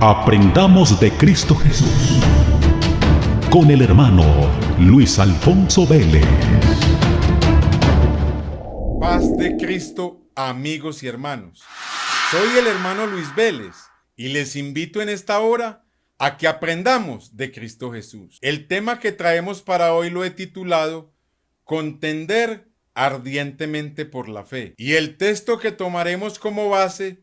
Aprendamos de Cristo Jesús con el hermano Luis Alfonso Vélez. Paz de Cristo, amigos y hermanos. Soy el hermano Luis Vélez y les invito en esta hora a que aprendamos de Cristo Jesús. El tema que traemos para hoy lo he titulado Contender ardientemente por la fe. Y el texto que tomaremos como base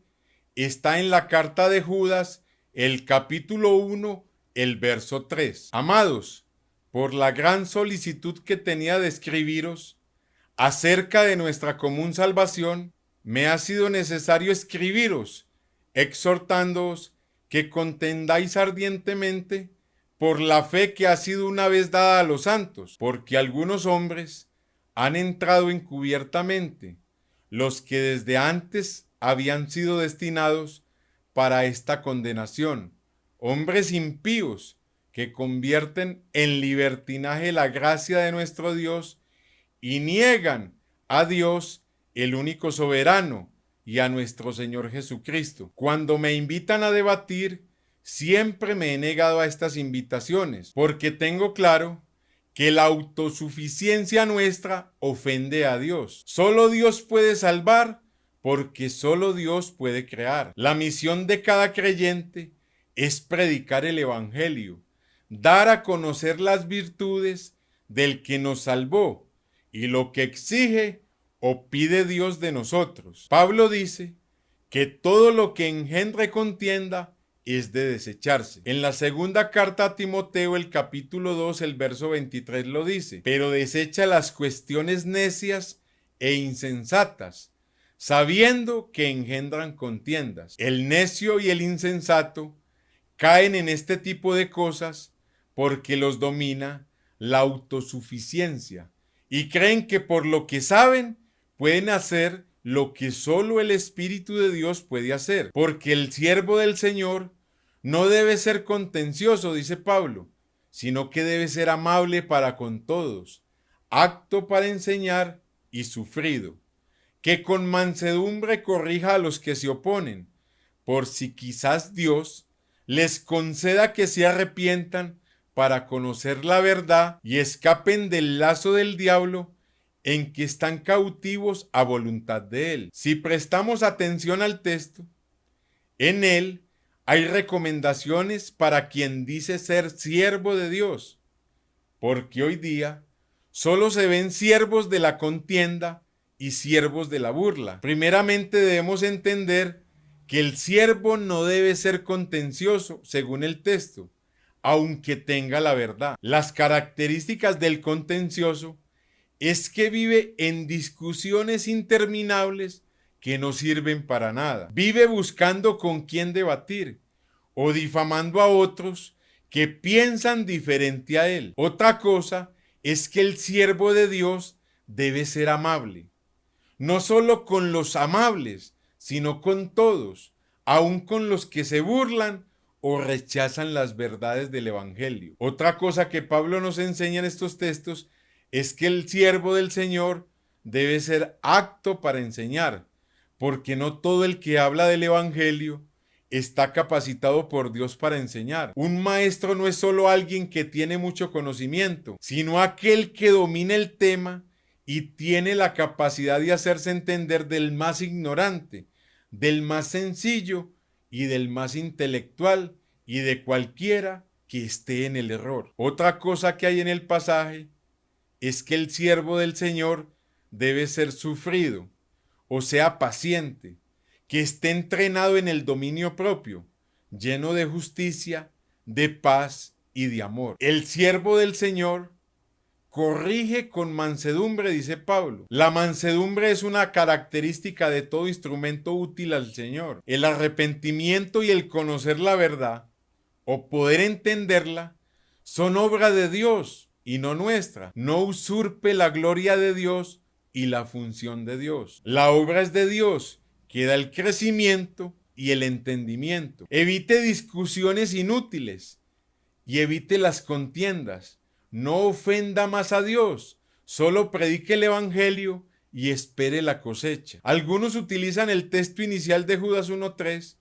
está en la carta de Judas, el capítulo 1, el verso 3. Amados, por la gran solicitud que tenía de escribiros acerca de nuestra común salvación, me ha sido necesario escribiros, exhortándoos que contendáis ardientemente por la fe que ha sido una vez dada a los santos, porque algunos hombres han entrado encubiertamente, los que desde antes habían sido destinados para esta condenación, hombres impíos que convierten en libertinaje la gracia de nuestro Dios y niegan a Dios, el único soberano, y a nuestro Señor Jesucristo. Cuando me invitan a debatir, siempre me he negado a estas invitaciones, porque tengo claro que la autosuficiencia nuestra ofende a Dios. Solo Dios puede salvar, porque solo Dios puede crear. La misión de cada creyente es predicar el Evangelio, dar a conocer las virtudes del que nos salvó y lo que exige o pide Dios de nosotros. Pablo dice que todo lo que engendre contienda es de desecharse. En la segunda carta a Timoteo, el capítulo 2, el verso 23 lo dice: pero desecha las cuestiones necias e insensatas, sabiendo que engendran contiendas. El necio y el insensato caen en este tipo de cosas porque los domina la autosuficiencia y creen que por lo que saben pueden hacer lo que solo el Espíritu de Dios puede hacer, porque el siervo del Señor no debe ser contencioso, dice Pablo, sino que debe ser amable para con todos, apto para enseñar y sufrido, que con mansedumbre corrija a los que se oponen, por si quizás Dios les conceda que se arrepientan para conocer la verdad y escapen del lazo del diablo en que están cautivos a voluntad de él. Si prestamos atención al texto, en él hay recomendaciones para quien dice ser siervo de Dios, porque hoy día solo se ven siervos de la contienda y siervos de la burla. Primeramente debemos entender que el siervo no debe ser contencioso, según el texto, aunque tenga la verdad. Las características del contencioso es que vive en discusiones interminables que no sirven para nada. Vive buscando con quién debatir o difamando a otros que piensan diferente a él. Otra cosa es que el siervo de Dios debe ser amable, no solo con los amables, sino con todos, aun con los que se burlan o rechazan las verdades del Evangelio. Otra cosa que Pablo nos enseña en estos textos es que el siervo del Señor debe ser apto para enseñar, porque no todo el que habla del Evangelio está capacitado por Dios para enseñar. Un maestro no es solo alguien que tiene mucho conocimiento, sino aquel que domina el tema y tiene la capacidad de hacerse entender del más ignorante, del más sencillo y del más intelectual y de cualquiera que esté en el error. Otra cosa que hay en el pasaje es que el siervo del Señor debe ser sufrido, o sea, paciente, que esté entrenado en el dominio propio, lleno de justicia, de paz y de amor. El siervo del Señor corrige con mansedumbre, dice Pablo. La mansedumbre es una característica de todo instrumento útil al Señor. El arrepentimiento y el conocer la verdad, o poder entenderla, son obra de Dios y no nuestra. No usurpe la gloria de Dios y la función de Dios. La obra es de Dios, que da el crecimiento y el entendimiento. Evite discusiones inútiles y evite las contiendas. No ofenda más a Dios, solo predique el Evangelio y espere la cosecha. Algunos utilizan el texto inicial de Judas 1:3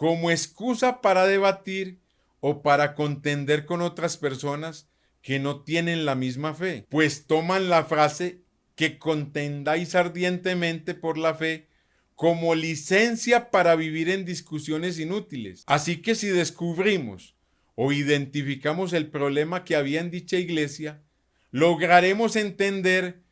como excusa para debatir o para contender con otras personas que no tienen la misma fe, pues toman la frase que contendáis ardientemente por la fe como licencia para vivir en discusiones inútiles. Así que si descubrimos o identificamos el problema que había en dicha iglesia, lograremos entender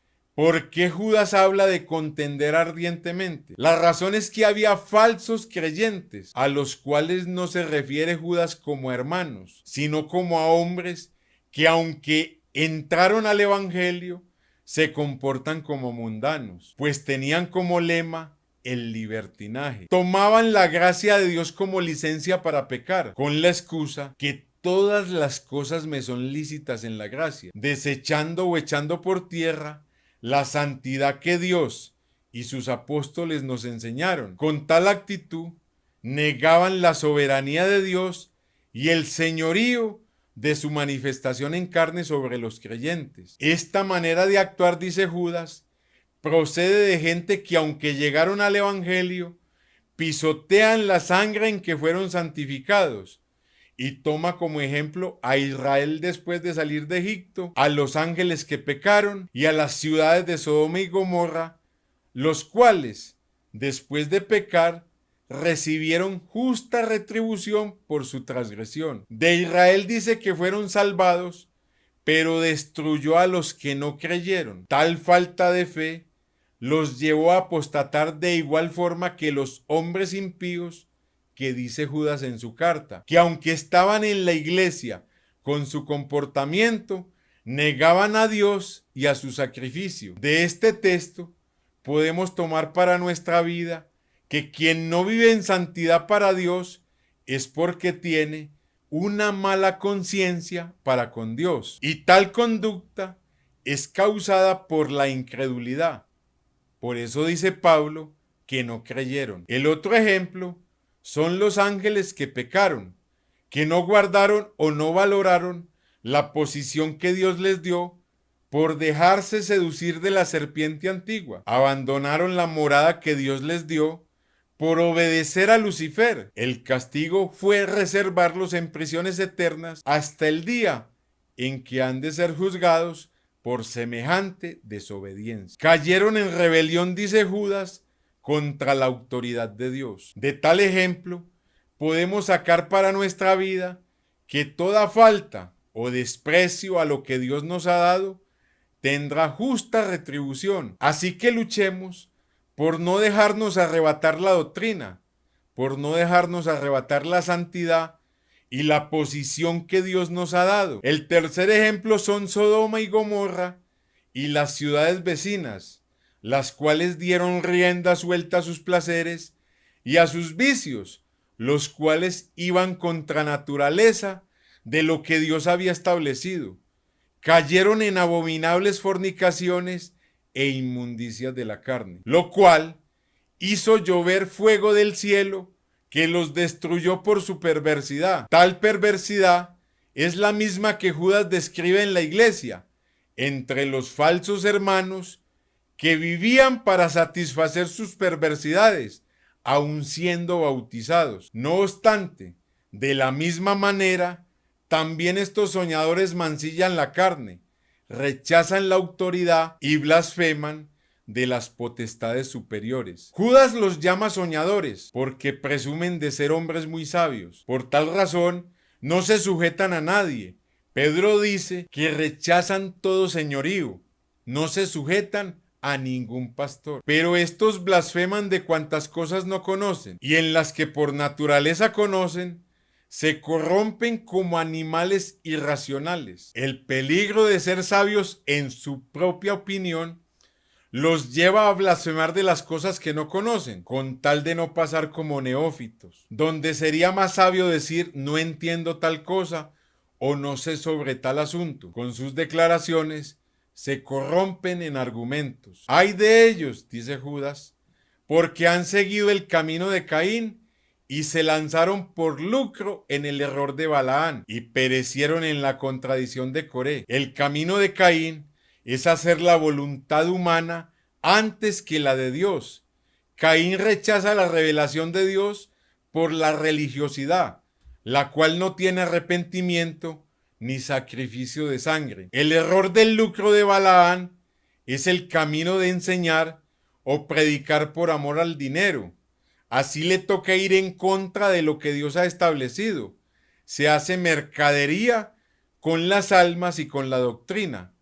por qué Judas habla de contender ardientemente. La razón es que había falsos creyentes, a los cuales no se refiere Judas como hermanos, sino como a hombres que, aunque entraron al evangelio, se comportan como mundanos, pues tenían como lema el libertinaje. Tomaban la gracia de Dios como licencia para pecar, con la excusa que todas las cosas me son lícitas en la gracia, desechando o echando por tierra la santidad que Dios y sus apóstoles nos enseñaron. Con tal actitud, negaban la soberanía de Dios y el señorío de su manifestación en carne sobre los creyentes. Esta manera de actuar, dice Judas, procede de gente que, aunque llegaron al evangelio, pisotean la sangre en que fueron santificados, y toma como ejemplo a Israel después de salir de Egipto, a los ángeles que pecaron y a las ciudades de Sodoma y Gomorra, los cuales, después de pecar, recibieron justa retribución por su transgresión. De Israel dice que fueron salvados, pero destruyó a los que no creyeron. Tal falta de fe los llevó a apostatar de igual forma que los hombres impíos que dice Judas en su carta, que aunque estaban en la iglesia con su comportamiento, negaban a Dios y a su sacrificio. De este texto podemos tomar para nuestra vida que quien no vive en santidad para Dios es porque tiene una mala conciencia para con Dios, y tal conducta es causada por la incredulidad. Por eso dice Pablo que no creyeron. El otro ejemplo son los ángeles que pecaron, que no guardaron o no valoraron la posición que Dios les dio por dejarse seducir de la serpiente antigua. Abandonaron la morada que Dios les dio por obedecer a Lucifer. El castigo fue reservarlos en prisiones eternas hasta el día en que han de ser juzgados por semejante desobediencia. Cayeron en rebelión, dice Judas, contra la autoridad de Dios. De tal ejemplo, podemos sacar para nuestra vida que toda falta o desprecio a lo que Dios nos ha dado tendrá justa retribución. Así que luchemos por no dejarnos arrebatar la doctrina, por no dejarnos arrebatar la santidad y la posición que Dios nos ha dado. El tercer ejemplo son Sodoma y Gomorra y las ciudades vecinas, las cuales dieron rienda suelta a sus placeres y a sus vicios, los cuales iban contra naturaleza de lo que Dios había establecido. Cayeron en abominables fornicaciones e inmundicias de la carne, lo cual hizo llover fuego del cielo que los destruyó por su perversidad. Tal perversidad es la misma que Judas describe en la iglesia, entre los falsos hermanos que vivían para satisfacer sus perversidades, aun siendo bautizados. No obstante, de la misma manera, también estos soñadores mancillan la carne, rechazan la autoridad y blasfeman de las potestades superiores. Judas los llama soñadores porque presumen de ser hombres muy sabios. Por tal razón, no se sujetan a nadie. Pedro dice que rechazan todo señorío, no se sujetan a ningún pastor. Pero estos blasfeman de cuantas cosas no conocen, y en las que por naturaleza conocen, se corrompen como animales irracionales. El peligro de ser sabios en su propia opinión los lleva a blasfemar de las cosas que no conocen, con tal de no pasar como neófitos, donde sería más sabio decir no entiendo tal cosa o no sé sobre tal asunto. Con sus declaraciones se corrompen en argumentos. Ay de ellos, dice Judas, porque han seguido el camino de Caín y se lanzaron por lucro en el error de Balaán y perecieron en la contradicción de Coré. El camino de Caín es hacer la voluntad humana antes que la de Dios. Caín rechaza la revelación de Dios por la religiosidad, la cual no tiene arrepentimiento ni sacrificio de sangre. El error del lucro de Balaán es el camino de enseñar o predicar por amor al dinero. Así le toca ir en contra de lo que Dios ha establecido. Se hace mercadería con las almas y con la doctrina.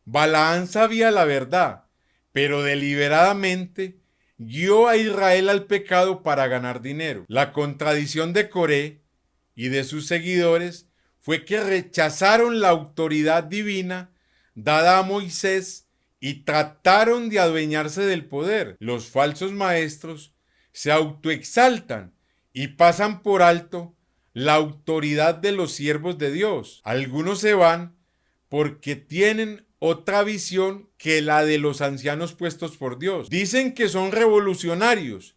Balaán sabía la verdad, pero deliberadamente guió a Israel al pecado para ganar dinero. La contradicción de Coré y de sus seguidores fue que rechazaron la autoridad divina dada a Moisés y trataron de adueñarse del poder. Los falsos maestros se autoexaltan y pasan por alto la autoridad de los siervos de Dios. Algunos se van porque tienen otra visión que la de los ancianos puestos por Dios. Dicen que son revolucionarios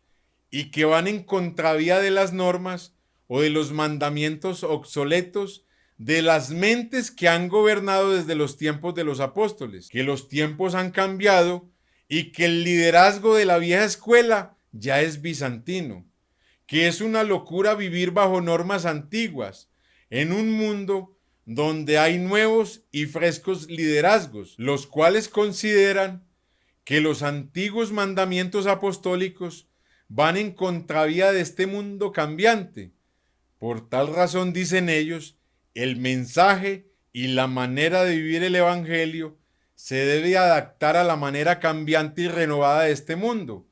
y que van en contravía de las normas o de los mandamientos obsoletos de las mentes que han gobernado desde los tiempos de los apóstoles, que los tiempos han cambiado y que el liderazgo de la vieja escuela ya es bizantino, que es una locura vivir bajo normas antiguas en un mundo donde hay nuevos y frescos liderazgos, los cuales consideran que los antiguos mandamientos apostólicos van en contravía de este mundo cambiante. Por tal razón, dicen ellos, el mensaje y la manera de vivir el evangelio se debe adaptar a la manera cambiante y renovada de este mundo,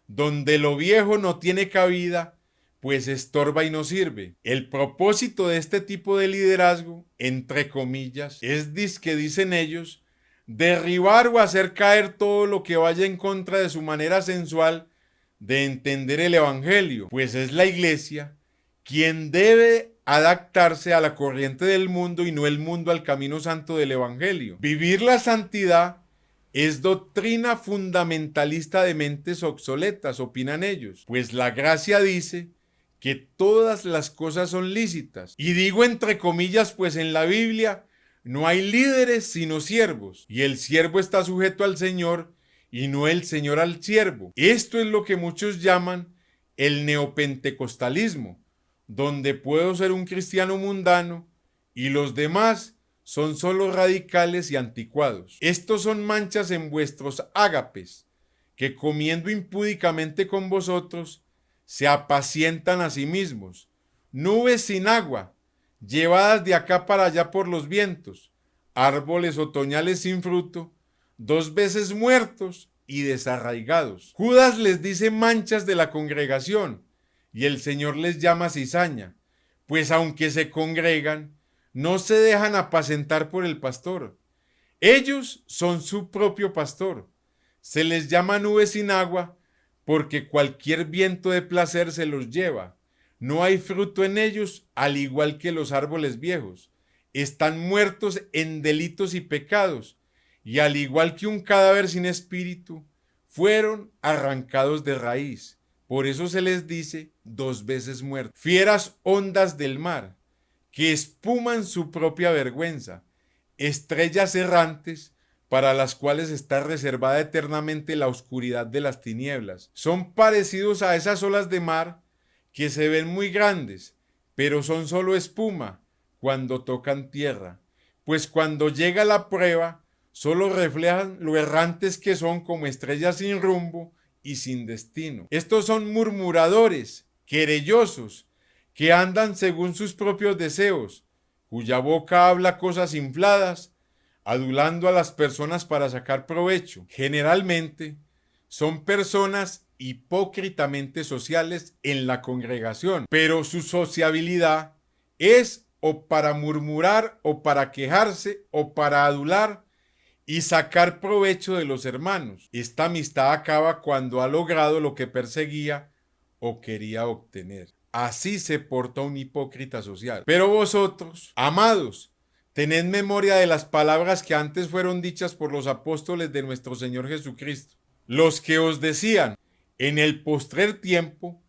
donde lo viejo no tiene cabida, pues estorba y no sirve. El propósito de este tipo de liderazgo, entre comillas, es, dicen ellos, derribar o hacer caer todo lo que vaya en contra de su manera sensual de entender el evangelio, pues es la iglesia quien debe adaptarse a la corriente del mundo y no el mundo al camino santo del evangelio. Vivir la santidad es doctrina fundamentalista de mentes obsoletas, opinan ellos, pues la gracia dice que todas las cosas son lícitas. Y digo entre comillas, pues en la Biblia no hay líderes sino siervos, y el siervo está sujeto al Señor y no el Señor al siervo. Esto es lo que muchos llaman el neopentecostalismo, donde puedo ser un cristiano mundano y los demás son solo radicales y anticuados. Estos son manchas en vuestros ágapes, que comiendo impúdicamente con vosotros, se apacientan a sí mismos, nubes sin agua, llevadas de acá para allá por los vientos, árboles otoñales sin fruto, 2 veces muertos y desarraigados. Judas les dice manchas de la congregación, y el Señor les llama cizaña, pues aunque se congregan, no se dejan apacentar por el pastor. Ellos son su propio pastor. Se les llama nubes sin agua, porque cualquier viento de placer se los lleva. No hay fruto en ellos, al igual que los árboles viejos. Están muertos en delitos y pecados, y al igual que un cadáver sin espíritu, fueron arrancados de raíz. Por eso se les dice 2 veces muertos. Fieras ondas del mar, que espuman su propia vergüenza. Estrellas errantes, para las cuales está reservada eternamente la oscuridad de las tinieblas. Son parecidos a esas olas de mar que se ven muy grandes, pero son solo espuma cuando tocan tierra, pues cuando llega la prueba, solo reflejan lo errantes que son como estrellas sin rumbo y sin destino. Estos son murmuradores, querellosos, que andan según sus propios deseos, cuya boca habla cosas infladas, adulando a las personas para sacar provecho. Generalmente son personas hipócritamente sociales en la congregación, pero su sociabilidad es o para murmurar o para quejarse o para adular y sacar provecho de los hermanos. Esta amistad acaba cuando ha logrado lo que perseguía o quería obtener. Así se porta un hipócrita social. Pero vosotros, amados, tened memoria de las palabras que antes fueron dichas por los apóstoles de nuestro Señor Jesucristo, los que os decían: en el postrer tiempo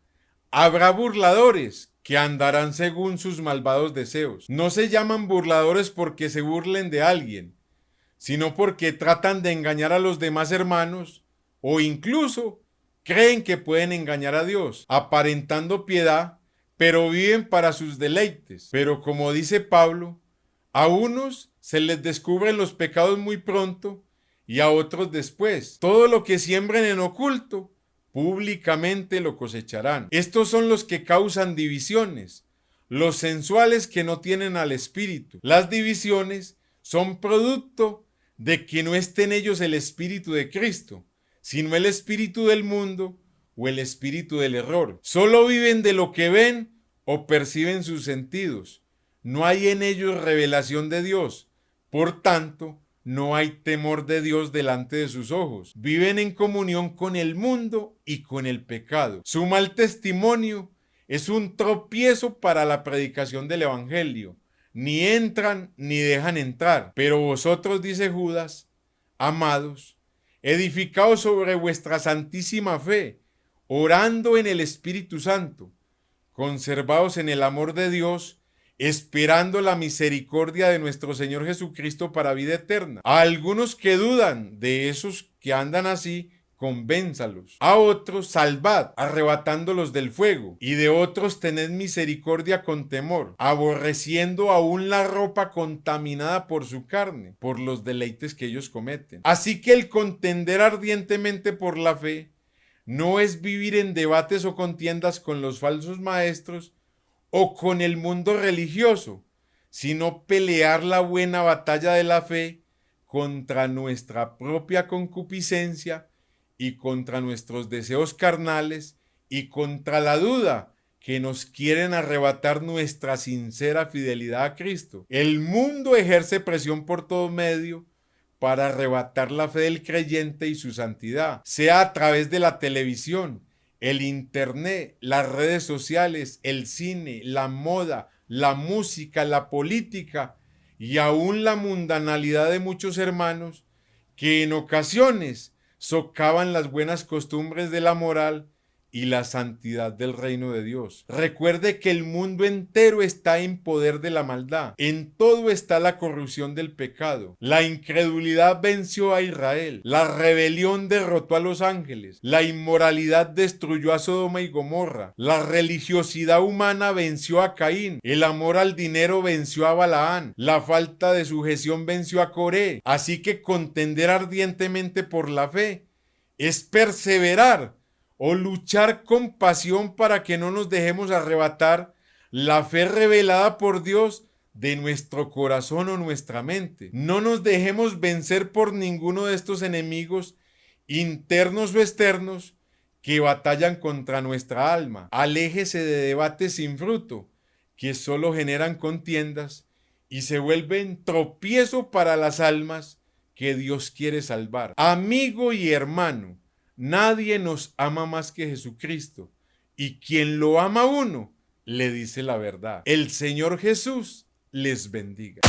habrá burladores que andarán según sus malvados deseos. No se llaman burladores porque se burlen de alguien, sino porque tratan de engañar a los demás hermanos o incluso creen que pueden engañar a Dios, aparentando piedad, pero viven para sus deleites. Pero como dice Pablo, a unos se les descubren los pecados muy pronto y a otros después. Todo lo que siembren en oculto, públicamente lo cosecharán. Estos son los que causan divisiones, los sensuales que no tienen al Espíritu. Las divisiones son producto de que no esté en ellos el Espíritu de Cristo, sino el espíritu del mundo o el espíritu del error. Solo viven de lo que ven o perciben sus sentidos. No hay en ellos revelación de Dios. Por tanto, no hay temor de Dios delante de sus ojos. Viven en comunión con el mundo y con el pecado. Su mal testimonio es un tropiezo para la predicación del evangelio. Ni entran ni dejan entrar. Pero vosotros, dice Judas, amados, edificaos sobre vuestra santísima fe, orando en el Espíritu Santo, conservaos en el amor de Dios, esperando la misericordia de nuestro Señor Jesucristo para vida eterna. A algunos que dudan, de esos que andan así, convénzalos. A otros salvad, arrebatándolos del fuego. Y de otros tened misericordia con temor, aborreciendo aún la ropa contaminada por su carne, por los deleites que ellos cometen. Así que el contender ardientemente por la fe no es vivir en debates o contiendas con los falsos maestros o con el mundo religioso, sino pelear la buena batalla de la fe contra nuestra propia concupiscencia y contra nuestros deseos carnales y contra la duda que nos quieren arrebatar nuestra sincera fidelidad a Cristo. El mundo ejerce presión por todo medio para arrebatar la fe del creyente y su santidad, sea a través de la televisión, el internet, las redes sociales, el cine, la moda, la música, la política y aún la mundanalidad de muchos hermanos que en ocasiones socavan las buenas costumbres de la moral y la santidad del reino de Dios. Recuerde que el mundo entero está en poder de la maldad. En todo está la corrupción del pecado. La incredulidad venció a Israel. La rebelión derrotó a los ángeles. La inmoralidad destruyó a Sodoma y Gomorra. La religiosidad humana venció a Caín. El amor al dinero venció a Balaán. La falta de sujeción venció a Coré. Así que contender ardientemente por la fe es perseverar o luchar con pasión para que no nos dejemos arrebatar la fe revelada por Dios de nuestro corazón o nuestra mente. No nos dejemos vencer por ninguno de estos enemigos internos o externos que batallan contra nuestra alma. Aléjese de debates sin fruto que solo generan contiendas y se vuelven tropiezo para las almas que Dios quiere salvar. Amigo y hermano, nadie nos ama más que Jesucristo, y quien lo ama a uno, le dice la verdad. El Señor Jesús les bendiga.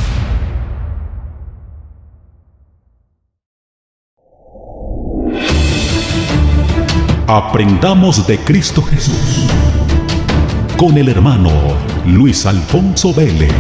Aprendamos de Cristo Jesús con el hermano Luis Alfonso Vélez.